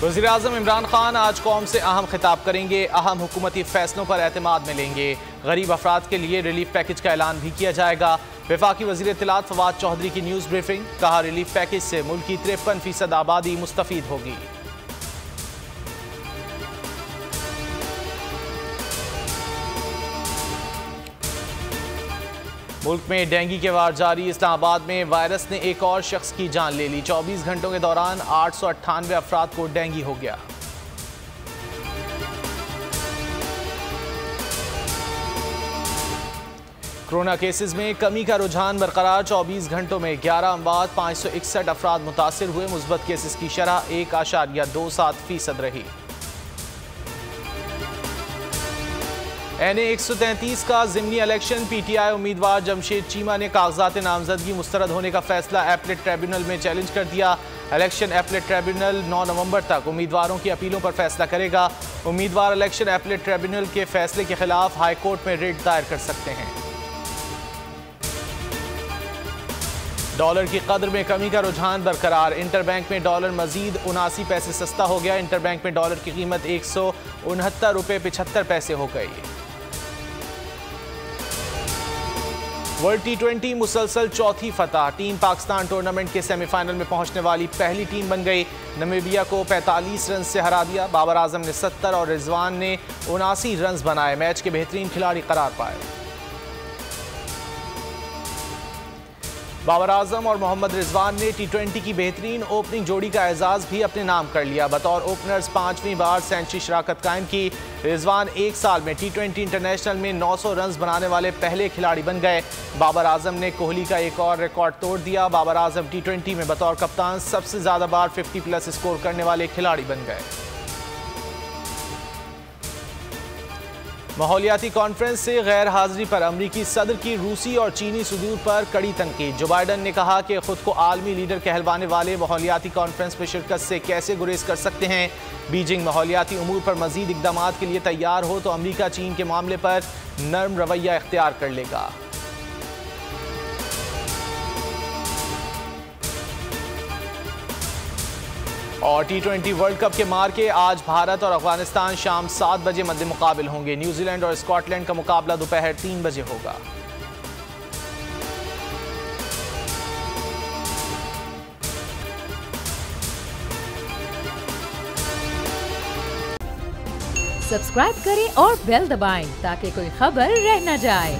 वज़ीर-ए-आज़म इमरान खान आज कौम से अहम खिताब करेंगे। अहम हुकूमती फैसलों पर एतमाद मिलेंगे। गरीब अफराद के लिए रिलीफ पैकेज का ऐलान भी किया जाएगा। वफाकी वज़ीर इत्तलात फवाद चौधरी की न्यूज़ ब्रीफिंग, कहा रिलीफ पैकेज से मुल्क की 53% आबादी मुस्तफ़ीद होगी। मुल्क में डेंगू के वार जारी। इस्लामाबाद में वायरस ने एक और शख्स की जान ले ली। 24 घंटों के दौरान 898 अफराद को डेंगू हो गया। कोरोना केसेस में कमी का रुझान बरकरार। 24 घंटों में 11 अमवात, 561 अफराद मुतासिर हुए। मुस्बत केसेस की शरह 1.27% रही। NA 133 का ज़िमनी इलेक्शन। PTI उम्मीदवार जमशेद चीमा ने कागजात नामजदगी मुस्तरद होने का फैसला एपलेट ट्रिब्यूनल में चैलेंज कर दिया। इलेक्शन एपलेट ट्रिब्यूनल 9 नवंबर तक उम्मीदवारों की अपीलों पर फैसला करेगा। उम्मीदवार इलेक्शन एपलेट ट्रिब्यूनल के फैसले के खिलाफ हाई कोर्ट में रिट दायर कर सकते हैं। डॉलर की कदर में कमी का रुझान बरकरार। इंटरबैंक में डॉलर मजीद 79 पैसे सस्ता हो गया। इंटरबैंक में डॉलर की कीमत 169 रुपये 75 पैसे हो गई। वर्ल्ड T20 मुसलसल चौथी फतह। टीम पाकिस्तान टूर्नामेंट के सेमीफाइनल में पहुंचने वाली पहली टीम बन गई। नमीबिया को 45 रन से हरा दिया। बाबर आजम ने 70 और रिजवान ने 79 रन बनाए। मैच के बेहतरीन खिलाड़ी करार पाए। बाबर आजम और मोहम्मद रिजवान ने T20 की बेहतरीन ओपनिंग जोड़ी का एजाज भी अपने नाम कर लिया। बतौर ओपनर्स 5वीं बार सेंचुरी शराकत कायम की। रिजवान एक साल में T20 इंटरनेशनल में 900 रन बनाने वाले पहले खिलाड़ी बन गए। बाबर आजम ने कोहली का एक और रिकॉर्ड तोड़ दिया। बाबर आजम T20 में बतौर कप्तान सबसे ज्यादा बार 50+ स्कोर करने वाले खिलाड़ी बन गए। माहौलियाती कॉन्फ्रेंस से गैर हाजिरी पर अमरीकी सदर की रूसी और चीनी सदूर पर कड़ी तनकीद। जो बाइडन ने कहा कि खुद को आलमी लीडर कहलवाने वाले माहौलियाती कॉन्फ्रेंस में शिरकत से कैसे गुरेज कर सकते हैं। बीजिंग माहौलियाती उमूर पर मजीद इकदाम के लिए तैयार हो तो अमरीका चीन के मामले पर नर्म रवैया इख्तियार कर लेगा। और T20 वर्ल्ड कप के मार्के आज भारत और अफगानिस्तान शाम 7 बजे मद्दे मुकाबिल होंगे। न्यूजीलैंड और स्कॉटलैंड का मुकाबला दोपहर 3 बजे होगा। सब्सक्राइब करें और बेल दबाएं ताकि कोई खबर रह न जाए।